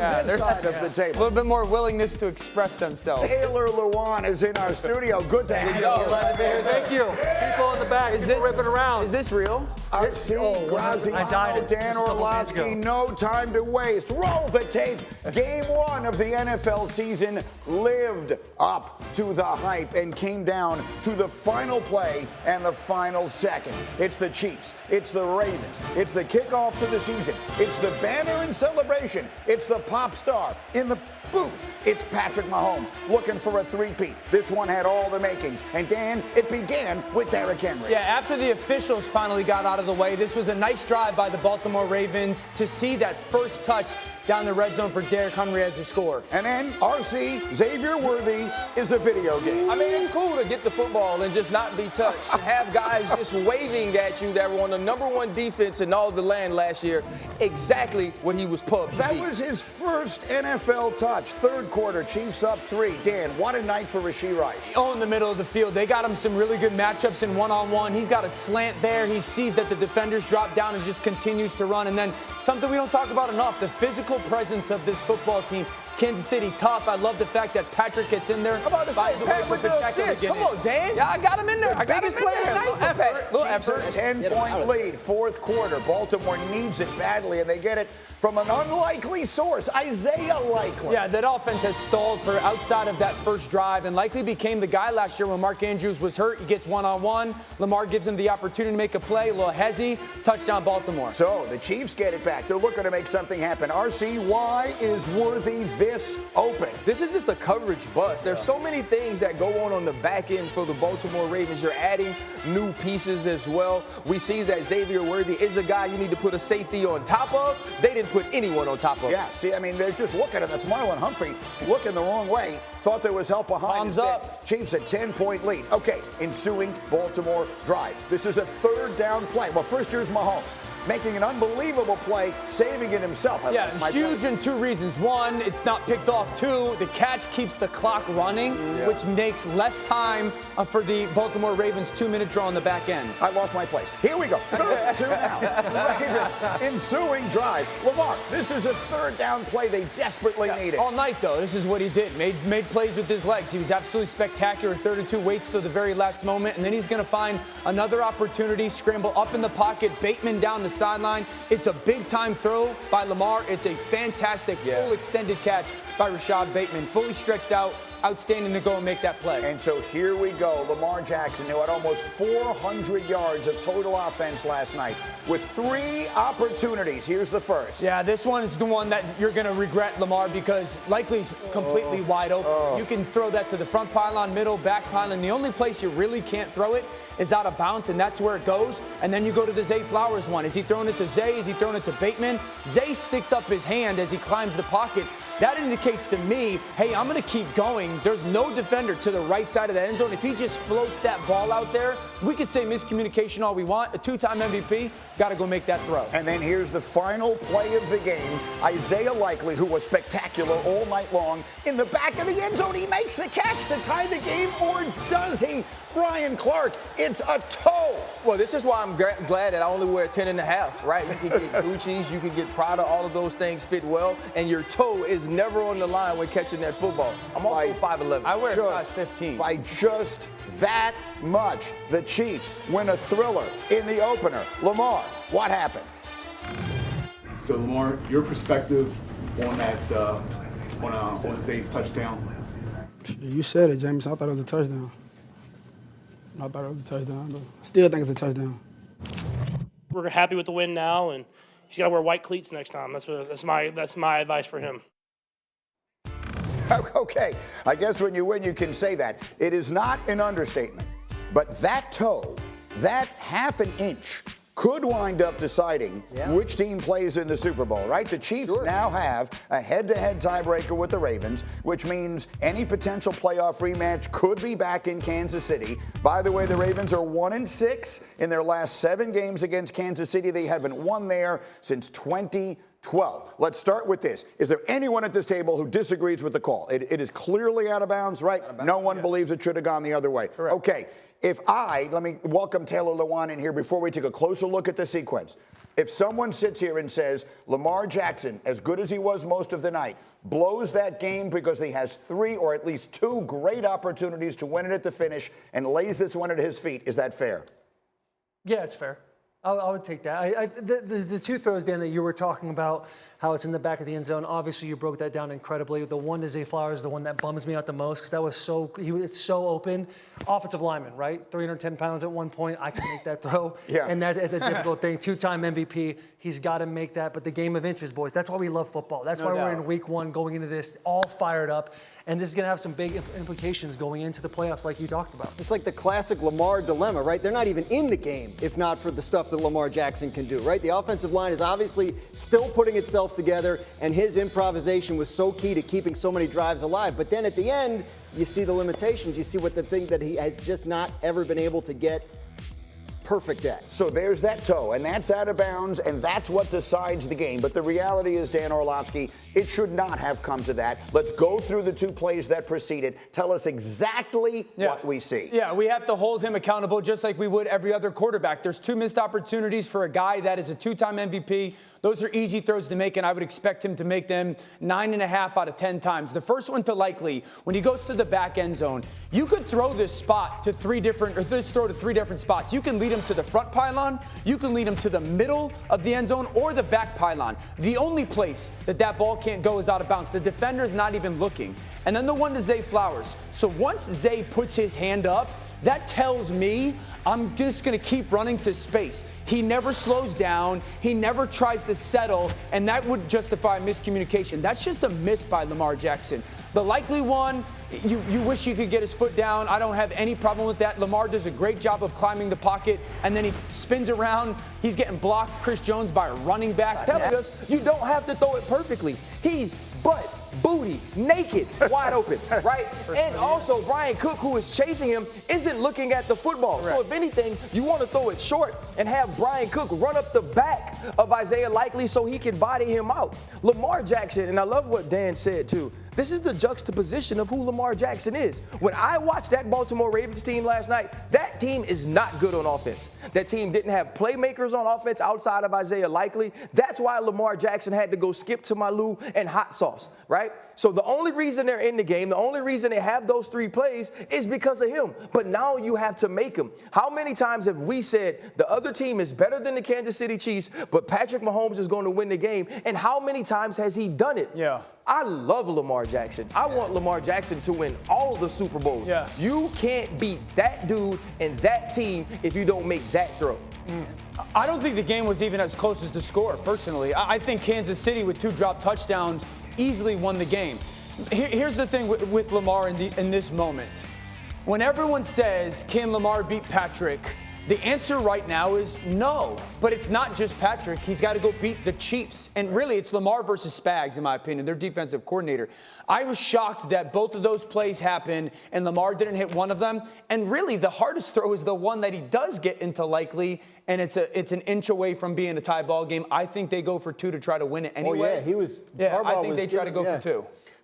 this side of the table. A little bit more willingness to express themselves. Taylor Lewan is in our studio. Good to have you. Glad to be here. Thank you. People in the back, people ripping around. Is this real? RC, Graziano, Dan Orlovsky, no time to waste. Roll the tape. Game 1 of the NFL season lived up to the hype and came down to the final play and the final second. It's the Chiefs. It's the Ravens. It's the kickoff to the season. It's the banner and celebration. It's the pop star in the booth. It's Patrick Mahomes looking for a three-peat. This one had all the makings. And Dan, it began with Derrick Henry. Yeah, after the officials finally got out of the way, this was a nice drive by the Baltimore Ravens to see that first touch down the red zone for Derrick Henry as the score. And then RC, Xavier Worthy is a video game. I mean, it's cool to get the football and just not be touched. And have guys just waving at you that were on the #1 defense in all the land last year. Exactly what he was pumped. That was his first NFL touch. Third quarter, Chiefs up 3. Dan, what a night for Rashee Rice. Oh, in the middle of the field. They got him some really good matchups in one-on-one. He's got a slant there. He sees that the defenders drop down and just continues to run. And then something we don't talk about enough, the physical presence of this football team. Kansas City tough. I love the fact that Patrick gets in there. I'm about to say, Pat with the assist. Come on, Dan. Yeah, I got him in there. I got him in there. Little effort. 10-point lead, fourth quarter. Baltimore needs it badly, and they get it from an unlikely source, Isaiah Likely. Yeah, that offense has stalled for outside of that first drive and likely became the guy last year when Mark Andrews was hurt. He gets one-on-one. Lamar gives him the opportunity to make a play. A little hezzy. Touchdown, Baltimore. So the Chiefs get it back. They're looking to make something happen. RC, why is Worthy this open? This is just a coverage bust. There's so many things that go on the back end for the Baltimore Ravens. You're adding new pieces as well. We see that Xavier Worthy is a guy you need to put a safety on top of. They didn't put anyone on top of. Yeah, see, I mean, they're just looking at that's Marlon Humphrey looking the wrong way. Thought there was help behind. Palms up. Chiefs a 10-point lead. Okay, ensuing Baltimore drive. This is a third down play. Well, first here's Mahomes making an unbelievable play, saving it himself. Yeah, huge in 2 reasons. 1, it's not picked off. 2, the catch keeps the clock running, which makes less time for the Baltimore Ravens 2-minute draw on the back end. I lost my place. Here we go. 3-2 now. Ravens ensuing drive. Lamar, this is a third down play they desperately needed. All night, though, this is what he did. Made plays with his legs. He was absolutely spectacular. 32 waits till the very last moment, and then he's going to find another opportunity, scramble up in the pocket, Bateman down the sideline. It's a big-time throw by Lamar. It's a fantastic, full extended catch by Rashad Bateman. Fully stretched out, outstanding to go and make that play. And so here we go. Lamar Jackson, who had almost 400 yards of total offense last night, with 3 opportunities. Here's the first. Yeah, this one is the one that you're going to regret, Lamar, because likely's completely wide open. You can throw that to the front pylon, middle, back pylon. The only place you really can't throw it is out of bounds, and that's where it goes. And then you go to the Zay Flowers one. Is he throwing it to Zay? Is he throwing it to Bateman? Zay sticks up his hand as he climbs the pocket. That indicates to me, hey, I'm going to keep going. There's no defender to the right side of the end zone. If he just floats that ball out there, we could say miscommunication all we want. A 2-time MVP, got to go make that throw. And then here's the final play of the game. Isaiah Likely, who was spectacular all night long, in the back of the end zone. He makes the catch to tie the game, or does he? Brian Clark, it's a toe. Well, this is why I'm glad that I only wear 10.5, right? You can get Gucci's, you can get Prada, all of those things fit well, and your toe is never on the line when catching that football. I'm also 5'11". I wear size 15. By just that much, the Chiefs win a thriller in the opener. Lamar, what happened? So, Lamar, your perspective on that, on Zay's touchdown? You said it, James. I thought it was a touchdown. I thought it was a touchdown, but I still think it's a touchdown. We're happy with the win now, and he's got to wear white cleats next time. That's my advice for him. Okay, I guess when you win, you can say that. It is not an understatement, but that toe, that half an inch, could wind up deciding which team plays in the Super Bowl, right? The Chiefs now have a head-to-head tiebreaker with the Ravens, which means any potential playoff rematch could be back in Kansas City. By the way, the Ravens are 1-6 in their last 7 games against Kansas City. They haven't won there since 2012. Let's start with this. Is there anyone at this table who disagrees with the call? It is clearly out of bounds, right? No one believes it should have gone the other way. Correct. Okay. let me welcome Taylor Lewan in here before we take a closer look at the sequence. If someone sits here and says Lamar Jackson, as good as he was most of the night, blows that game because he has 3 or at least 2 great opportunities to win it at the finish and lays this one at his feet, is that fair? Yeah, it's fair. I would take that. The 2 throws, Dan, that you were talking about, how it's in the back of the end zone, obviously you broke that down incredibly. The one to Zay Flowers is the one that bums me out the most because that was it's so open. Offensive lineman, right? 310 pounds at one point. I can make that throw. Yeah. And it's a difficult thing. 2-time MVP. He's got to make that. But the game of inches, boys, that's why we love football. That's why we're in week 1 going into this all fired up. And this is going to have some big implications going into the playoffs like you talked about. It's like the classic Lamar dilemma, right? They're not even in the game if not for the stuff that Lamar Jackson can do, right? The offensive line is obviously still putting itself together, and his improvisation was so key to keeping so many drives alive. But then at the end, you see the limitations. You see what the thing that he has just not ever been able to get perfect at. So there's that toe, and that's out of bounds, and that's what decides the game. But the reality is, Dan Orlovsky, it should not have come to that. Let's go through the 2 plays that preceded. Tell us exactly what we see. Yeah, we have to hold him accountable just like we would every other quarterback. There's 2 missed opportunities for a guy that is a 2-time MVP. Those are easy throws to make, and I would expect him to make them 9.5 out of 10 times. The first one to Likely, when he goes to the back end zone, you could throw this spot to 3 different spots. You can lead him to the front pylon, you can lead him to the middle of the end zone, or the back pylon. The only place that ball can't go is out of bounds. The defender's not even looking. And then the one to Zay Flowers. So once Zay puts his hand up, that tells me I'm just going to keep running to space. He never slows down. He never tries to settle, and that would justify miscommunication. That's just a miss by Lamar Jackson. The Likely one, you wish you could get his foot down. I don't have any problem with that. Lamar does a great job of climbing the pocket, and then he spins around. He's getting blocked, Chris Jones, by a running back. Telling us you don't have to throw it perfectly. He's butt, booty, naked, wide open, right? And also, Brian Cook, who is chasing him, isn't looking at the football. Correct. So if anything, you want to throw it short and have Brian Cook run up the back of Isaiah Likely so he can body him out. Lamar Jackson, and I love what Dan said too, this is the juxtaposition of who Lamar Jackson is. When I watched that Baltimore Ravens team last night, that team is not good on offense. That team didn't have playmakers on offense outside of Isaiah Likely. That's why Lamar Jackson had to go skip to Malou and hot sauce, right? So the only reason they're in the game, the only reason they have those 3 plays is because of him. But now you have to make them. How many times have we said the other team is better than the Kansas City Chiefs, but Patrick Mahomes is going to win the game? And how many times has he done it? Yeah. I love Lamar Jackson. I want Lamar Jackson to win all the Super Bowls. Yeah. You can't beat that dude and that team if you don't make that throw. I don't think the game was even as close as the score, personally. I think Kansas City, with 2 dropped touchdowns, easily won the game. Here's the thing with Lamar in this moment. When everyone says, can Lamar beat Patrick? The answer right now is no. But it's not just Patrick. He's got to go beat the Chiefs. And really, it's Lamar versus Spags, in my opinion, their defensive coordinator. I was shocked that both of those plays happened and Lamar didn't hit one of them. And really, the hardest throw is the one that he does get into Likely, and it's an inch away from being a tie ball game. I think they go for 2 to try to win it anyway. Oh, yeah, he was. Yeah, Harbaugh I think they try to go for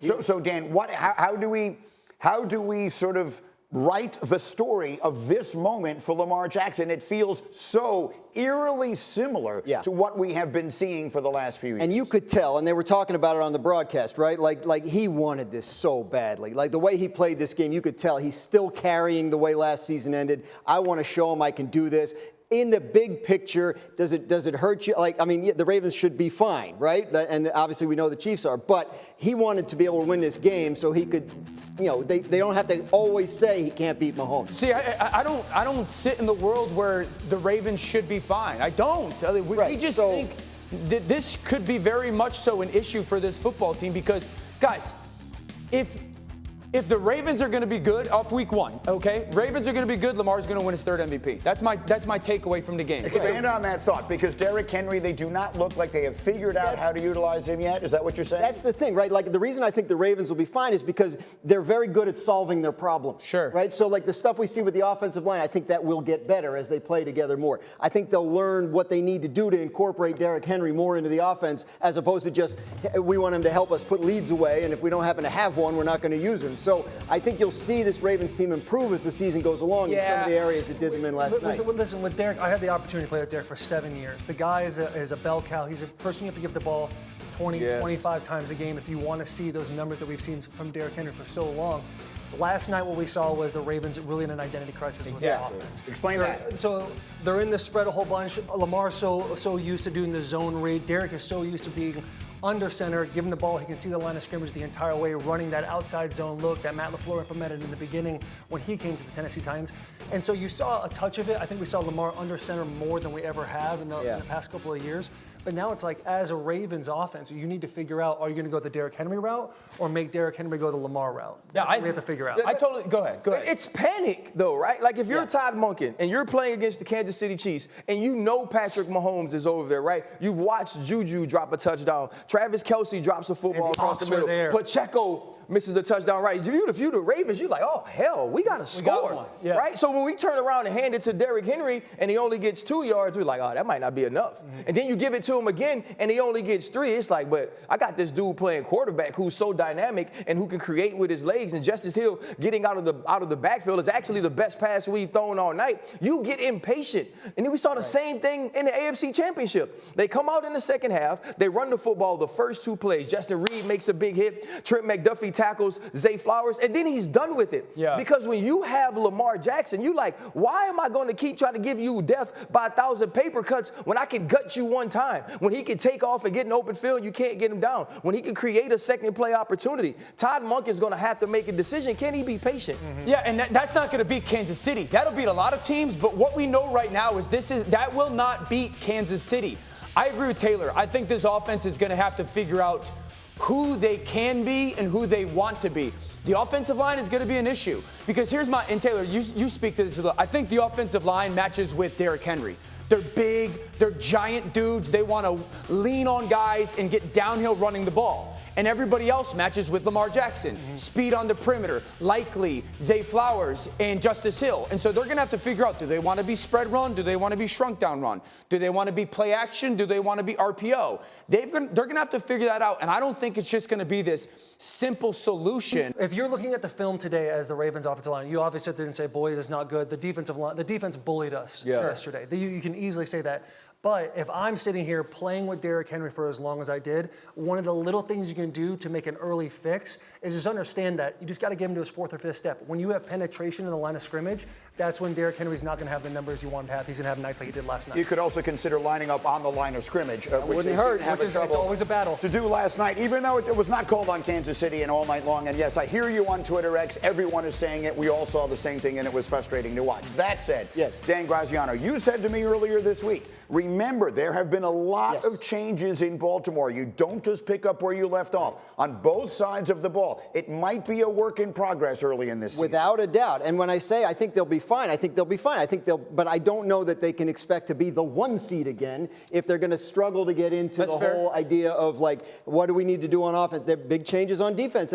2. So Dan, how do we sort of write the story of this moment for Lamar Jackson? It feels so eerily similar to what we have been seeing for the last few years. And you could tell, and they were talking about it on the broadcast, right? Like he wanted this so badly. Like the way he played this game, you could tell he's still carrying the way last season ended. I want to show him I can do this. In the big picture, does it hurt you? Like, I mean, the Ravens should be fine, right? And obviously we know the Chiefs are, but he wanted to be able to win this game so he could, they don't have to always say he can't beat Mahomes. See, I don't sit in the world where the Ravens should be fine. I don't. We just think that this could be very much so an issue for this football team because, guys, if the Ravens are going to be good off week 1, okay? Ravens are going to be good, Lamar's going to win his 3rd MVP. That's my takeaway from the game. Expand on that thought, because Derrick Henry, they do not look like they have figured out how to utilize him yet. Is that what you're saying? That's the thing, right? Like the reason I think the Ravens will be fine is because they're very good at solving their problems. Sure. Right? So like the stuff we see with the offensive line, I think that will get better as they play together more. I think they'll learn what they need to do to incorporate Derrick Henry more into the offense as opposed to just, we want him to help us put leads away, and if we don't happen to have one, we're not going to use him. So I think you'll see this Ravens team improve as the season goes along in some of the areas it did them in last night. Listen, with Derek, I had the opportunity to play with Derek for 7 years. The guy is a bell cow. He's a person you have to give the ball 20, 25 times a game if you want to see those numbers that we've seen from Derrick Henry for so long. Last night, what we saw was the Ravens really in an identity crisis with the offense. Explain that. So they're in the spread a whole bunch. Lamar's so used to doing the zone read. Derrick is so used to being under center, giving the ball. He can see the line of scrimmage the entire way, running that outside zone look that Matt LaFleur implemented in the beginning when he came to the Tennessee Titans. And so you saw a touch of it. I think we saw Lamar under center more than we ever have in the past couple of years. But now it's like, as a Ravens offense, you need to figure out, are you going to go the Derrick Henry route or make Derrick Henry go the Lamar route? Yeah, we have to figure out. Go ahead. It's panic, though, right? Like, if you're Todd Monken and you're playing against the Kansas City Chiefs and you know Patrick Mahomes is over there, right? You've watched Juju drop a touchdown. Travis Kelce drops a football across the middle. Pacheco misses a touchdown, right? If you're the Ravens, you're like, oh, hell, we got to score, right? So when we turn around and hand it to Derrick Henry and he only gets 2 yards, we're like, oh, that might not be enough. And then you give it to him again and he only gets 3. It's like, but I got this dude playing quarterback who's so dynamic and who can create with his legs. And Justice Hill getting out of the backfield is actually the best pass we've thrown all night. You get impatient. And then we saw the same thing in the AFC Championship. They come out in the second half. They run the football the first 2 plays. Justin Reed makes a big hit. Trent McDuffie tackles Zay Flowers, and then he's done with it. Yeah. Because when you have Lamar Jackson, you like, why am I going to keep trying to give you death by 1,000 paper cuts when I can gut you one time? When he can take off and get an open field, you can't get him down. When he can create a second play opportunity, Todd Monken is going to have to make a decision. Can he be patient? Yeah, and that's not going to beat Kansas City. That'll beat a lot of teams, but what we know right now is that will not beat Kansas City. I agree with Taylor. I think this offense is going to have to figure out who they can be and who they want to be. The offensive line is going to be an issue because and Taylor, you speak to this. I think the offensive line matches with Derrick Henry. They're big, they're giant dudes. They want to lean on guys and get downhill running the ball. And everybody else matches with Lamar Jackson. Speed on the perimeter, likely Zay Flowers and Justice Hill. And so they're going to have to figure out, do they want to be spread run? Do they want to be shrunk down run? Do they want to be play action? Do they want to be RPO? They're going to have to figure that out. And I don't think it's just going to be this simple solution. If you're looking at the film today as the Ravens offensive line, you obviously sit there and say, boys, it's not good. The defense bullied us yesterday. You can easily say that. But if I'm sitting here playing with Derrick Henry for as long as I did, one of the little things you can do to make an early fix is just understand that you just got to get him to his 4th or 5th step. When you have penetration in the line of scrimmage, that's when Derrick Henry's not going to have the numbers you want him to have. He's going to have nights like he did last night. You could also consider lining up on the line of scrimmage, which it's always a battle to do last night, even though it was not called on Kansas City and all night long. And yes, I hear you on Twitter X. Everyone is saying it. We all saw the same thing, and it was frustrating to watch. That said, Dan Graziano, you said to me earlier this week, remember, there have been a lot of changes in Baltimore. You don't just pick up where you left off on both sides of the ball. It might be a work in progress early in this season. Without a doubt. And when I say I think they'll be fine, but I don't know that they can expect to be the 1 seed again if they're going to struggle to get into whole idea of like, what do we need to do on offense? They're big changes on defense.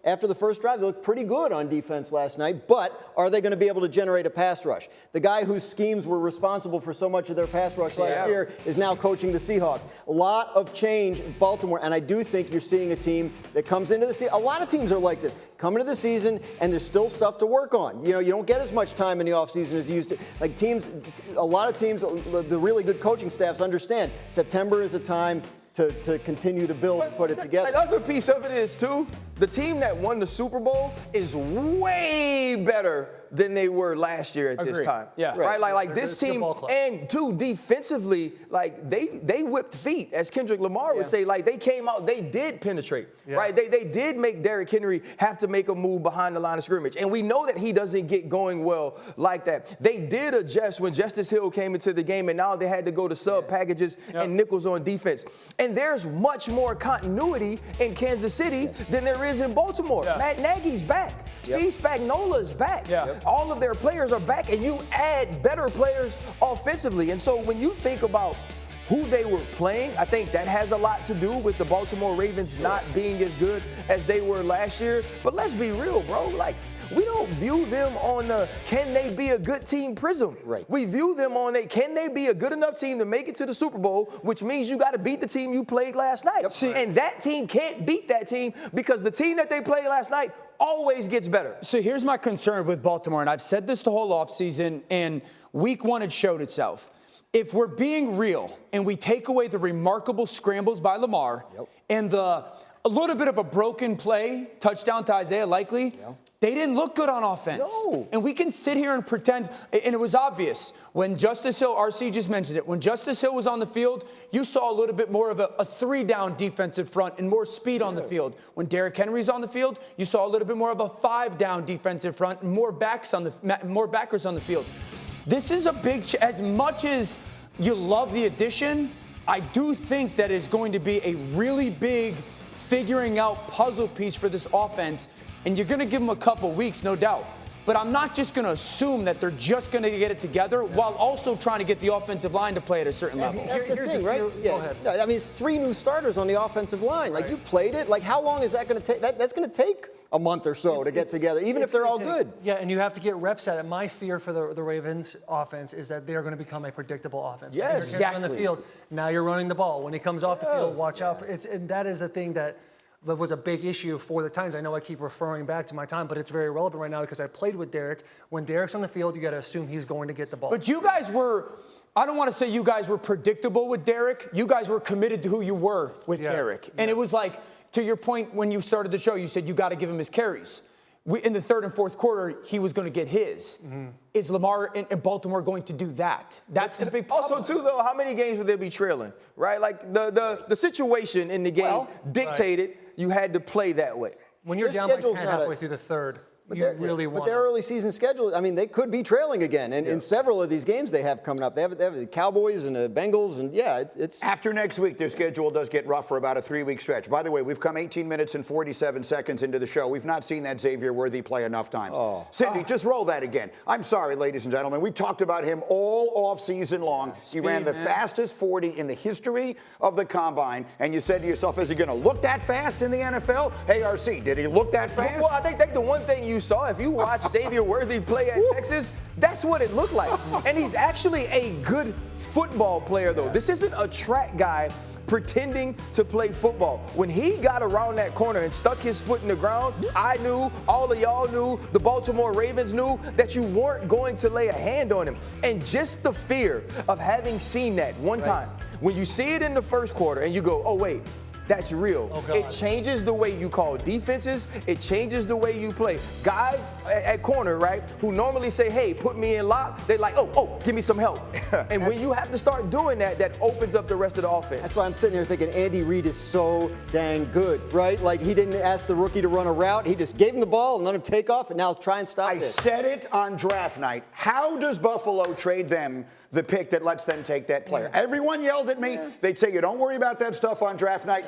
After the first drive, they looked pretty good on defense last night, but are they going to be able to generate a pass rush? The guy whose schemes were responsible for so much of their pass rush last year is now coaching the Seahawks. A lot of change in Baltimore, and I do think you're seeing a team that comes into the season. A lot of teams are like this. Come into the season, and there's still stuff to work on. You don't get as much time in the offseason as you used to. Like a lot of teams, the really good coaching staffs understand September is a time to continue to build and put it together. Another piece of it is, too, the team that won the Super Bowl is way better than they were last year at this time. Yeah. Right? Like this team, and two, defensively, like they whipped feet, as Kendrick Lamar would say. Like they came out, they did penetrate. Right? They did make Derrick Henry have to make a move behind the line of scrimmage. And we know that he doesn't get going well like that. They did adjust when Justice Hill came into the game, and now they had to go to sub packages and nickels on defense. And there's much more continuity in Kansas City than there is in Baltimore. Matt Nagy's back. Steve Spagnuolo's back. All of their players are back, and you add better players offensively. And so when you think about who they were playing. I think that has a lot to do with the Baltimore Ravens not being as good as they were last year. But let's be real, bro. Like, we don't view them on the can they be a good team prism. Right. We view them on can they be a good enough team to make it to the Super Bowl, which means you got to beat the team you played last night. And that team can't beat that team because the team that they played last night always gets better. So here's my concern with Baltimore, and I've said this the whole offseason, and week one it showed itself. If we're being real and we take away the remarkable scrambles by Lamar and a little bit of a broken play, touchdown to Isaiah Likely, they didn't look good on offense. No. And we can sit here and pretend, and it was obvious when Justice Hill, RC just mentioned it, when Justice Hill was on the field, you saw a little bit more of a three-down defensive front and more speed on the field. When Derrick Henry's on the field, you saw a little bit more of a five-down defensive front and more backers on the field. This is a big, as much as you love the addition, I do think that is going to be a really big figuring out puzzle piece for this offense. And you're going to give them a couple weeks, no doubt. But I'm not just going to assume that they're just going to get it together while also trying to get the offensive line to play at a certain level. That's the thing, right? Go ahead. I mean, it's 3 new starters on the offensive line. Like, you played it. Like, how long is that going to take? That's going to take a month or so to get together, even if they're all good. Yeah, and you have to get reps at it. My fear for the Ravens offense is that they're going to become a predictable offense. Yes, exactly. On the field, now you're running the ball. When he comes off the field, watch out. And that is the thing that was a big issue for the Titans. I know I keep referring back to my time, but it's very relevant right now because I played with Derrick. When Derrick's on the field, you got to assume he's going to get the ball. But you guys were, I don't want to say you guys were predictable with Derrick. You guys were committed to who you were with Derrick. And it was like, to your point when you started the show, you said you got to give him his carries. In the third and fourth quarter, he was going to get his. Is Lamar and Baltimore going to do that? That's the big problem. Also, too, though, how many games would they be trailing, right? Like, the situation in the game dictated you had to play that way. When you're down by 10 halfway through the third, But you really want. But their early season schedule, I mean, they could be trailing again. And in several of these games they have coming up, they have the Cowboys and the Bengals, and it's After next week, their schedule does get rough for about a 3-week stretch. By the way, we've come 18 minutes and 47 seconds into the show. We've not seen that Xavier Worthy play enough times. Cindy, just roll that again. I'm sorry, ladies and gentlemen. We talked about him all off season long. He ran the fastest 40 in the history of the combine. And you said to yourself, is he going to look that fast in the NFL? Hey, RC, did he look that fast? Well, I think that's the one thing you saw. If you watch Xavier Worthy play at Texas, that's what it looked like. And he's actually a good football player, though. This isn't a track guy pretending to play football. When he got around that corner and stuck his foot in the ground, I knew, all of y'all knew, the Baltimore Ravens knew that you weren't going to lay a hand on him. And just the fear of having seen that one time, when you see it in the first quarter and you go, oh, wait, that's real. It changes the way you call defenses. It changes the way you play. Guys at corner, right, who normally say, hey, put me in lock, they're like, oh, give me some help. And when you have to start doing that, that opens up the rest of the offense. That's why I'm sitting here thinking Andy Reid is so dang good, right? Like, he didn't ask the rookie to run a route. He just gave him the ball and let him take off, and now let's try and stop I said it on draft night. How does Buffalo trade them the pick that lets them take that player? Everyone yelled at me. They'd say, you don't worry about that stuff on draft night.